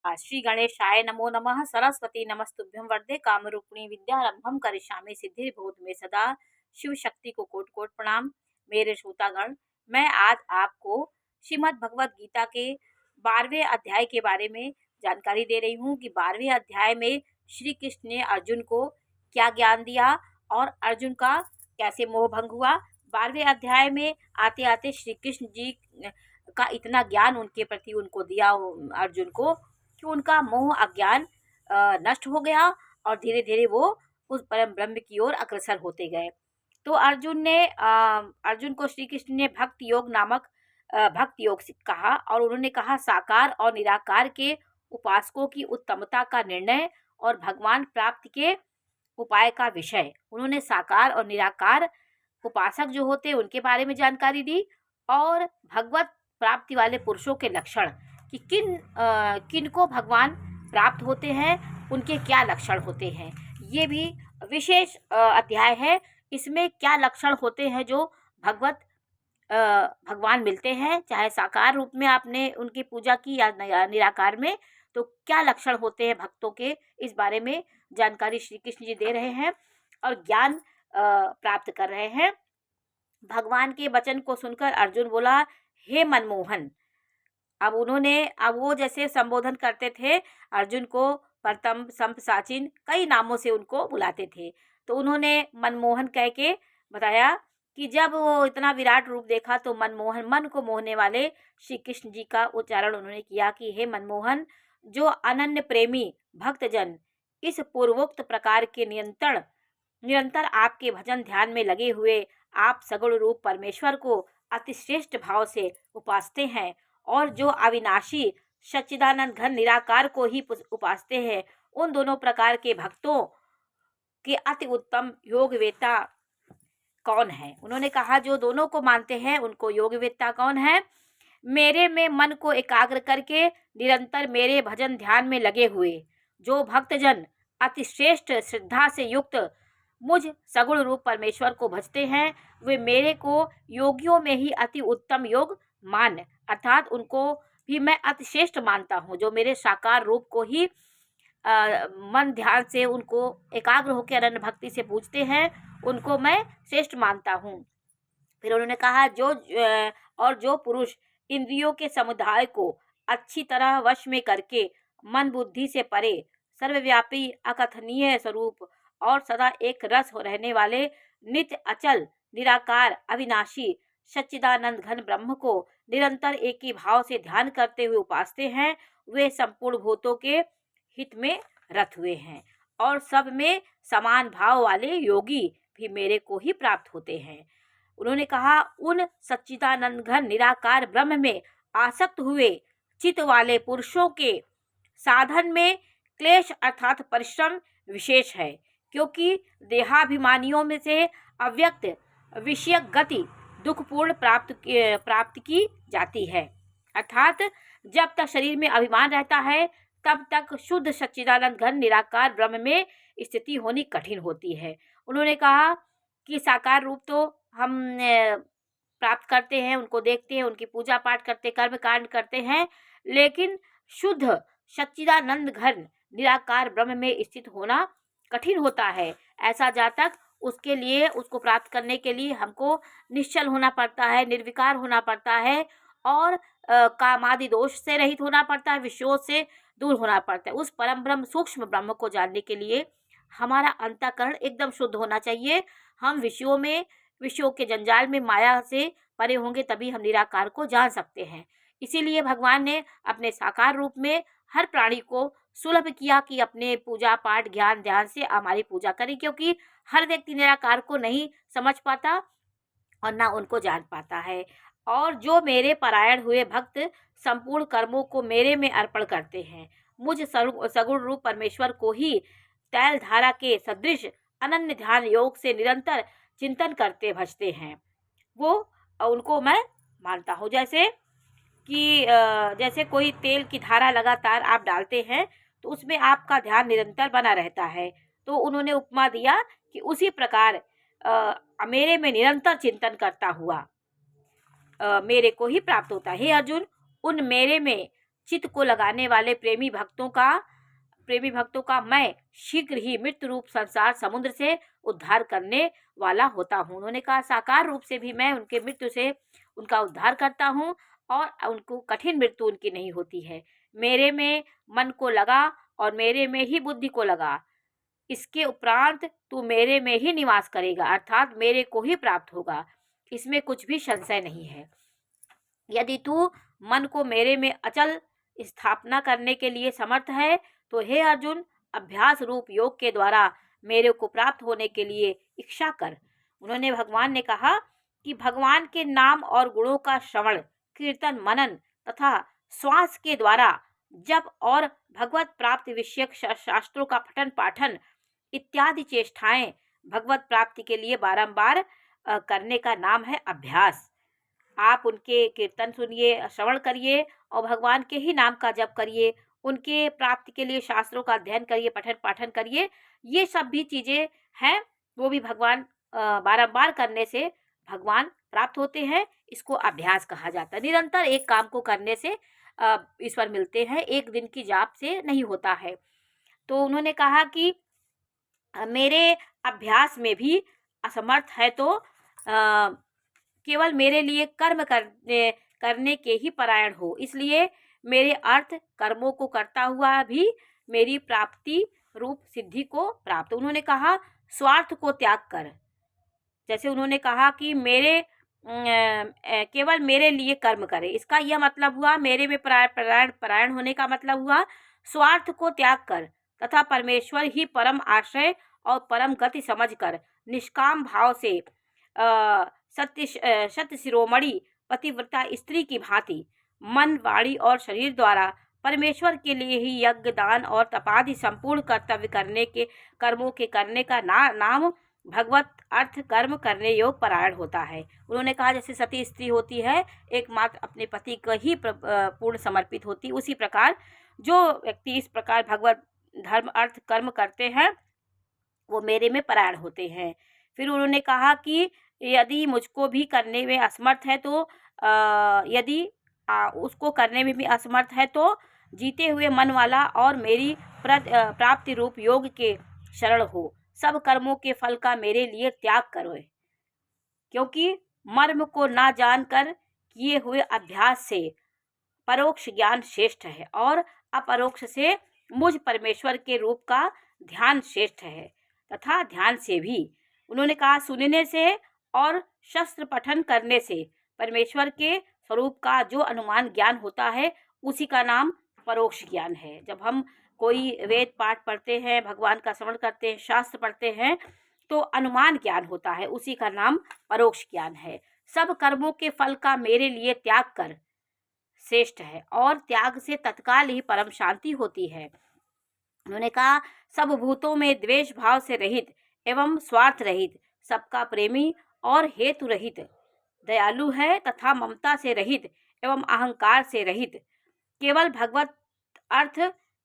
श्री गणेशाय नमो नमः। सरस्वती नमस्तुभ्यं वरदे कामरूपिणी विद्यारंभम करिष्यामि सिद्धिर्भूत में सदा। शिव शक्ति को कोटि कोटि प्रणाम। मेरे श्रोतागण, मैं आज आपको श्रीमद् भगवत गीता के 12वें अध्याय के बारे में जानकारी दे रही हूँ कि 12वें अध्याय में श्री कृष्ण ने अर्जुन को क्या ज्ञान दिया और अर्जुन का कैसे मोह भंग हुआ। 12वें अध्याय में आते आते श्री कृष्ण जी का इतना ज्ञान उनके प्रति उनको दिया अर्जुन को कि उनका मोह अज्ञान नष्ट हो गया और धीरे धीरे वो उस परम ब्रह्म की ओर अग्रसर होते गए। तो अर्जुन को श्री कृष्ण ने भक्ति योग कहा और उन्होंने कहा साकार और निराकार के उपासकों की उत्तमता का निर्णय और भगवान प्राप्ति के उपाय का विषय। उन्होंने साकार और निराकार उपासक जो होते हैं उनके बारे में जानकारी दी और भगवत प्राप्ति वाले पुरुषों के लक्षण कि किन को भगवान प्राप्त होते हैं, उनके क्या लक्षण होते हैं। ये भी विशेष अध्याय है। इसमें क्या लक्षण होते हैं जो भगवान मिलते हैं, चाहे साकार रूप में आपने उनकी पूजा की या निराकार में, तो क्या लक्षण होते हैं भक्तों के, इस बारे में जानकारी श्री कृष्ण जी दे रहे हैं और ज्ञान प्राप्त कर रहे हैं। भगवान के वचन को सुनकर अर्जुन बोला, हे मनमोहन। अब वो जैसे संबोधन करते थे अर्जुन को, प्रथम संप साचिन कई नामों से उनको बुलाते थे, तो उन्होंने मनमोहन कह के बताया कि जब वो इतना विराट रूप देखा तो मनमोहन, मन को मोहने वाले श्री कृष्ण जी का उच्चारण उन्होंने किया कि हे मनमोहन, जो अनन्य प्रेमी भक्तजन इस पूर्वोक्त प्रकार के निरंतर आपके भजन ध्यान में लगे हुए आप सगुण रूप परमेश्वर को अतिश्रेष्ठ भाव से उपासते हैं और जो अविनाशी सच्चिदानंद घन निराकार को ही उपासते हैं, उन दोनों प्रकार के भक्तों के अति उत्तम योगवेत्ता कौन है। उन्होंने कहा जो दोनों को मानते हैं उनको योगवेत्ता कौन है। मेरे में मन को एकाग्र करके निरंतर मेरे भजन ध्यान में लगे हुए जो भक्तजन अतिश्रेष्ठ श्रद्धा से युक्त मुझ सगुण रूप परमेश्वर को भजते हैं, वे मेरे को योगियों में ही अति उत्तम योग मान, अर्थात उनको भी मैं अतिश्रेष्ठ मानता हूँ। जो मेरे साकार रूप को ही मन ध्यान से उनको एकाग्र होकर अनन्य भक्ति से पूजते हैं, उनको मैं श्रेष्ठ मानता हूँ। फिर उन्होंने कहा जो पुरुष इंद्रियों के समुदाय को अच्छी तरह वश में करके मन बुद्धि से परे सर्वव्यापी अकथनीय स्वरूप और सदा एक रस हो रहने वाले नित्य अचल निराकार अविनाशी सच्चिदानंद घन ब्रह्म को निरंतर एक ही भाव से ध्यान करते हुए उपासते हैं, वे संपूर्ण भूतों के हित में रत हुए हैं और सब में समान भाव वाले योगी भी मेरे को ही प्राप्त होते हैं। उन्होंने कहा उन सच्चिदानंद घन निराकार ब्रह्म में आसक्त हुए चित्त वाले पुरुषों के साधन में क्लेश अर्थात परिश्रम विशेष है, क्योंकि देहाभिमानियों में से अव्यक्त विषयक गति दुखपूर्ण प्राप्त की जाती है। अर्थात जब तक शरीर में अभिमान रहता है तब तक शुद्ध सच्चिदानंद घन निराकार ब्रह्म में स्थिति होनी कठिन होती है। उन्होंने कहा कि साकार रूप तो हम प्राप्त करते हैं, उनको देखते हैं, उनकी पूजा पाठ करते, कर्म कांड करते हैं, लेकिन शुद्ध सच्चिदानंद घन निराकार ब्रह्म में स्थित होना कठिन होता है। ऐसा जातक उसके लिए, उसको प्राप्त करने के लिए हमको निश्चल होना पड़ता है, निर्विकार होना पड़ता है और कामादि दोष से रहित होना पड़ता है, विषयों से दूर होना पड़ता है। उस परम ब्रह्म सूक्ष्म ब्रह्म को जानने के लिए हमारा अंतःकरण एकदम शुद्ध होना चाहिए। हम विषयों के जंजाल में माया से परे होंगे तभी हम निराकार को जान सकते हैं। इसीलिए भगवान ने अपने साकार रूप में हर प्राणी को सुलभ किया कि अपने पूजा पाठ ज्ञान ध्यान से हमारी पूजा करें, क्योंकि हर व्यक्ति निराकार को नहीं समझ पाता और ना उनको जान पाता है। और जो मेरे परायण हुए भक्त संपूर्ण कर्मों को मेरे में अर्पण करते हैं, मुझ सगुण रूप परमेश्वर को ही तैल धारा के सदृश अनन्य ध्यान योग से निरंतर चिंतन करते भजते हैं, वो उनको मैं मानता हूँ। जैसे कोई तेल की धारा लगातार आप डालते हैं तो उसमें आपका ध्यान निरंतर बना रहता है। तो उन्होंने उपमा दिया कि उसी प्रकार मेरे में निरंतर चिंतन करता हुआ मेरे को ही प्राप्त होता है। हे अर्जुन, उन मेरे में चित्त को लगाने वाले प्रेमी भक्तों का मैं शीघ्र ही मृत्यु रूप संसार समुद्र से उद्धार करने वाला होता हूँ। उन्होंने कहा साकार रूप से भी मैं उनके मृत्यु से उनका उद्धार करता हूँ और उनको कठिन मृत्यु उनकी नहीं होती है। मेरे में मन को लगा और मेरे में ही बुद्धि को लगा, इसके उपरांत तू मेरे में ही निवास करेगा, अर्थात मेरे को ही प्राप्त होगा, इसमें कुछ भी संशय नहीं है। यदि तू मन को मेरे में अचल स्थापना करने के लिए समर्थ है तो हे अर्जुन, अभ्यास रूप योग के द्वारा मेरे को प्राप्त होने के लिए इच्छा कर। उन्होंने भगवान ने कहा कि भगवान के नाम और गुणों का श्रवण, कीर्तन, मनन तथा श्वास के द्वारा जप और भगवत प्राप्ति विषयक शास्त्रों का पठन पाठन इत्यादि चेष्टाएं भगवत प्राप्ति के लिए बारंबार करने का नाम है अभ्यास। आप उनके कीर्तन सुनिए, श्रवण करिए और भगवान के ही नाम का जप करिए, उनके प्राप्ति के लिए शास्त्रों का अध्ययन करिए, पठन पाठन करिए। ये सब भी चीज़ें हैं, वो भी भगवान बारंबार करने से भगवान प्राप्त होते हैं। इसको अभ्यास कहा जाता है। निरंतर एक काम को करने से ईश्वर मिलते हैं, एक दिन की जाप से नहीं होता है। तो उन्होंने कहा कि मेरे अभ्यास में भी असमर्थ है तो केवल मेरे लिए कर्म करने के ही परायण हो, इसलिए मेरे अर्थ कर्मों को करता हुआ भी मेरी प्राप्ति रूप सिद्धि को प्राप्त। उन्होंने कहा स्वार्थ को त्याग कर, जैसे उन्होंने कहा कि केवल मेरे लिए कर्म करे, इसका यह मतलब हुआ मेरे में परायण होने का मतलब हुआ स्वार्थ को त्याग कर तथा परमेश्वर ही परम आश्रय और परम गति समझकर निष्काम भाव से सत्य शिरोमणि पतिव्रता स्त्री की भांति मन, वाणी और शरीर द्वारा परमेश्वर के लिए ही यज्ञ, दान और तपादि संपूर्ण कर्तव्य करने के कर्मों के करने का नाम भगवत अर्थ कर्म करने योग परायण होता है। उन्होंने कहा जैसे सती स्त्री होती है एकमात्र अपने पति को ही पूर्ण समर्पित होती, उसी प्रकार जो व्यक्ति इस प्रकार भगवत धर्म अर्थ कर्म करते हैं वो मेरे में परायण होते हैं। फिर उन्होंने कहा कि यदि मुझको भी करने में असमर्थ है तो यदि उसको करने में भी असमर्थ है तो जीते हुए मन वाला और मेरी प्राप्ति रूप योग के शरण हो, सब कर्मों के फल का मेरे लिए त्याग करो, क्योंकि मर्म को ना जानकर किए हुए अभ्यास से परोक्ष ज्ञान श्रेष्ठ है और अपरोक्ष से मुझ परमेश्वर के रूप का ध्यान श्रेष्ठ है तथा ध्यान से भी। उन्होंने कहा सुनने से और शस्त्र पठन करने से परमेश्वर के स्वरूप का जो अनुमान ज्ञान होता है उसी का नाम परोक्ष ज्ञान है। जब हम कोई वेद पाठ पढ़ते हैं, भगवान का स्मरण करते हैं, शास्त्र पढ़ते हैं तो अनुमान ज्ञान होता है, उसी का नाम परोक्ष ज्ञान है। सब कर्मों के फल का मेरे लिए त्याग कर श्रेष्ठ है और त्याग से तत्काल ही परम शांति होती है। उन्होंने कहा सब भूतों में द्वेष भाव से रहित एवं स्वार्थ रहित, सबका प्रेमी और हेतु रहित, दयालु है तथा ममता से रहित एवं अहंकार से रहित, केवल भगवत अर्थ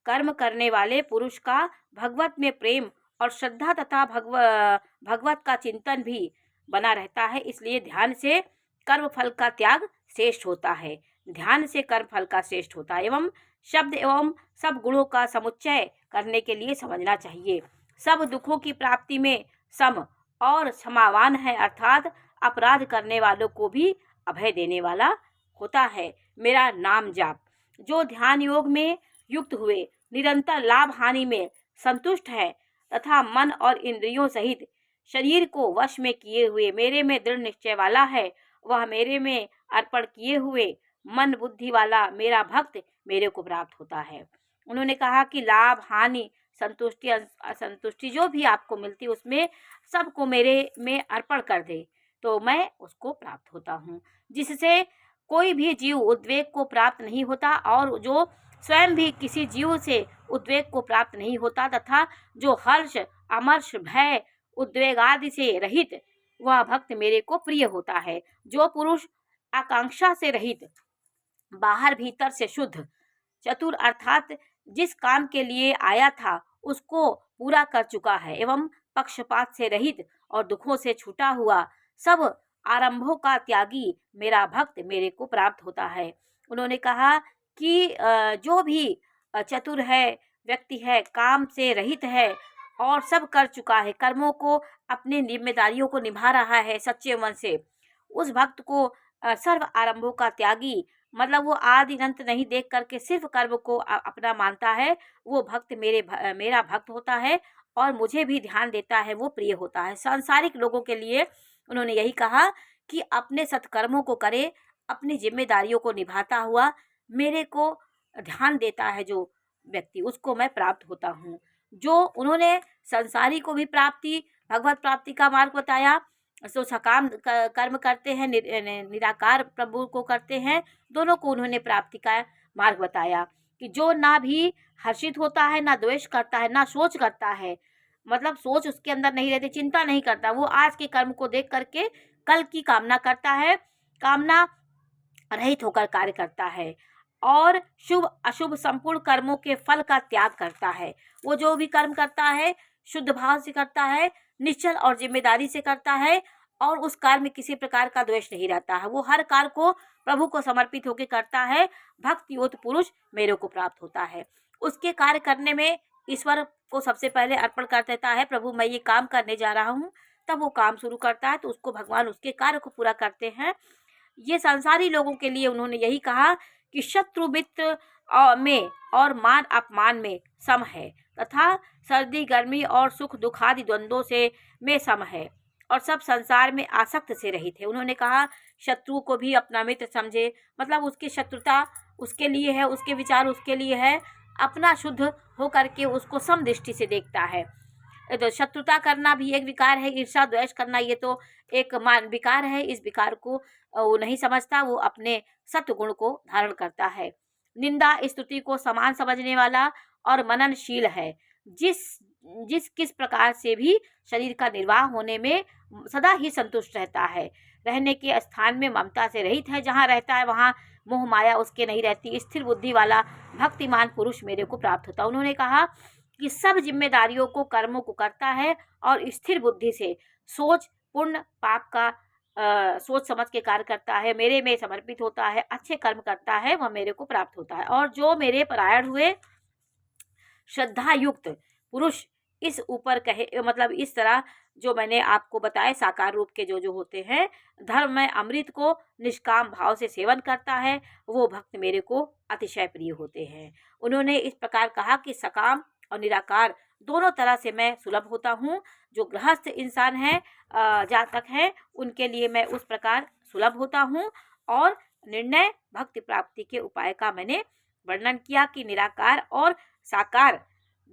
कर्म करने वाले पुरुष का भगवत में प्रेम और श्रद्धा तथा भगवत का चिंतन भी बना रहता है। इसलिए ध्यान से कर्म फल का त्याग श्रेष्ठ होता है, ध्यान से कर्म फल का श्रेष्ठ होता है। एवं शब्द एवं सब गुणों का समुच्चय करने के लिए समझना चाहिए। सब दुखों की प्राप्ति में सम और क्षमावान है, अर्थात अपराध करने वालों को भी अभय देने वाला होता है। मेरा नाम जाप जो ध्यान योग में युक्त हुए निरंतर लाभ हानि में संतुष्ट है तथा मन और इंद्रियों सहित शरीर को वश में किए हुए मेरे में दृढ़ निश्चय वाला है, वह मेरे में अर्पण किए हुए मन बुद्धि वाला मेरा भक्त मेरे को प्राप्त होता है। उन्होंने कहा कि लाभ हानि संतुष्टि असंतुष्टि जो भी आपको मिलती उसमें सबको मेरे में अर्पण कर दे तो मैं उसको प्राप्त होता हूँ, जिससे कोई भी जीव उद्वेग को प्राप्त नहीं होता और जो स्वयं भी किसी जीव से उद्वेग को प्राप्त नहीं होता तथा जो हर्ष, अमर्ष, भय, उद्वेग आदि से रहित, वह भक्त मेरे को प्रिय होता है। जो पुरुष आकांक्षा से रहित, बाहर भीतर से शुद्ध, चतुर अर्थात जिस काम के लिए आया था उसको पूरा कर चुका है एवं पक्षपात से रहित और दुखों से छूटा हुआ, सब आरंभों का त्यागी मेरा भक्त मेरे को प्राप्त होता है। उन्होंने कहा कि जो भी चतुर है, व्यक्ति है, काम से रहित है और सब कर चुका है, कर्मों को, अपनी जिम्मेदारियों को निभा रहा है सच्चे मन से, उस भक्त को सर्व आरंभों का त्यागी, मतलब वो आदि अंत नहीं देख करके सिर्फ कर्म को अपना मानता है, वो भक्त मेरा भक्त होता है और मुझे भी ध्यान देता है, वो प्रिय होता है। सांसारिक लोगों के लिए उन्होंने यही कहा कि अपने सत्कर्मों को करे, अपनी जिम्मेदारियों को निभाता हुआ मेरे को ध्यान देता है जो व्यक्ति, उसको मैं प्राप्त होता हूँ। जो उन्होंने संसारी को भी प्राप्ति, भगवत प्राप्ति का मार्ग बताया, सो सकाम कर्म करते हैं, निराकार प्रभु को करते हैं, दोनों को उन्होंने प्राप्ति का मार्ग बताया कि जो ना भी हर्षित होता है, ना द्वेष करता है, ना सोच करता है, मतलब सोच उसके अंदर नहीं रहती, चिंता नहीं करता, वो आज के कर्म को देख करके कल की कामना करता है, कामना रहित होकर कार्य करता है और शुभ अशुभ संपूर्ण कर्मों के फल का त्याग करता है। वो जो भी कर्म करता है शुद्ध भाव से करता है, निश्चल और जिम्मेदारी से करता है और उस कार्य में किसी प्रकार का द्वेष नहीं रहता है। वो हर कार्य को प्रभु को समर्पित होकर करता है। भक्त योत पुरुष मेरे को प्राप्त होता है। उसके कार्य करने में ईश्वर को सबसे पहले अर्पण कर देता है, प्रभु मैं ये काम करने जा रहा हूँ, तब वो काम शुरू करता है तो उसको भगवान उसके कार्य को पूरा करते हैं। ये संसारी लोगों के लिए उन्होंने यही कहा कि शत्रु मित्र में और मान अपमान में सम है, तथा सर्दी गर्मी और सुख दुख आदि द्वंद्वों से में सम है और सब संसार में आसक्त से रहित है। उन्होंने कहा शत्रु को भी अपना मित्र समझे, मतलब उसकी शत्रुता उसके लिए है, उसके विचार उसके लिए है, अपना शुद्ध हो करके उसको समदृष्टि से देखता है। तो शत्रुता करना भी एक विकार है, ईर्ष्या द्वेष करना ये तो एक मान विकार है। इस विकार को वो नहीं समझता, वो अपने सत्व गुण को धारण करता है। निंदा स्तुति को समान समझने वाला और मननशील है, जिस किस प्रकार से भी शरीर का निर्वाह होने में सदा ही संतुष्ट रहता है, रहने के स्थान में ममता से रहित है, जहाँ रहता है वहाँ मोह माया उसके नहीं रहती, स्थिर बुद्धि वाला भक्तिमान पुरुष मेरे को प्राप्त होता। उन्होंने कहा कि सब जिम्मेदारियों को कर्मों को करता है और स्थिर बुद्धि से सोच पुण्य पाप का सोच समझ के कार्य करता है, मेरे में समर्पित होता है, अच्छे कर्म करता है, वह मेरे को प्राप्त होता है। और जो मेरे परायण हुए श्रद्धा युक्त पुरुष इस ऊपर कहे, मतलब इस तरह जो मैंने आपको बताए साकार रूप के जो जो होते हैं, धर्म में अमृत को निष्काम भाव से सेवन करता है, वो भक्त मेरे को अतिशय प्रिय होते हैं। उन्होंने इस प्रकार कहा कि सकाम और निराकार दोनों तरह से मैं सुलभ होता हूँ। जो गृहस्थ इंसान है जातक है, उनके लिए मैं उस प्रकार सुलभ होता हूँ। और निर्णय भक्ति प्राप्ति के उपाय का मैंने वर्णन किया कि निराकार और साकार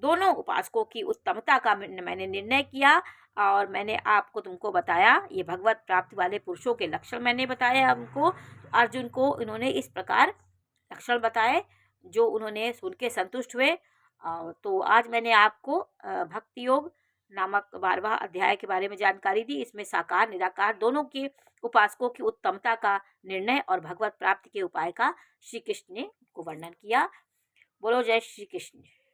दोनों उपासकों की उत्तमता का मैंने निर्णय किया और मैंने आपको तुमको बताया। ये भगवत प्राप्ति वाले पुरुषों के लक्षण मैंने बताया उनको, अर्जुन को इन्होंने इस प्रकार लक्षण बताए जो उन्होंने सुन के संतुष्ट हुए। तो आज मैंने आपको भक्ति योग नामक 12वां अध्याय के बारे में जानकारी दी। इसमें साकार निराकार दोनों के उपासकों की उत्तमता का निर्णय और भगवत प्राप्ति के उपाय का श्री कृष्ण ने को वर्णन किया। बोलो जय श्री कृष्ण।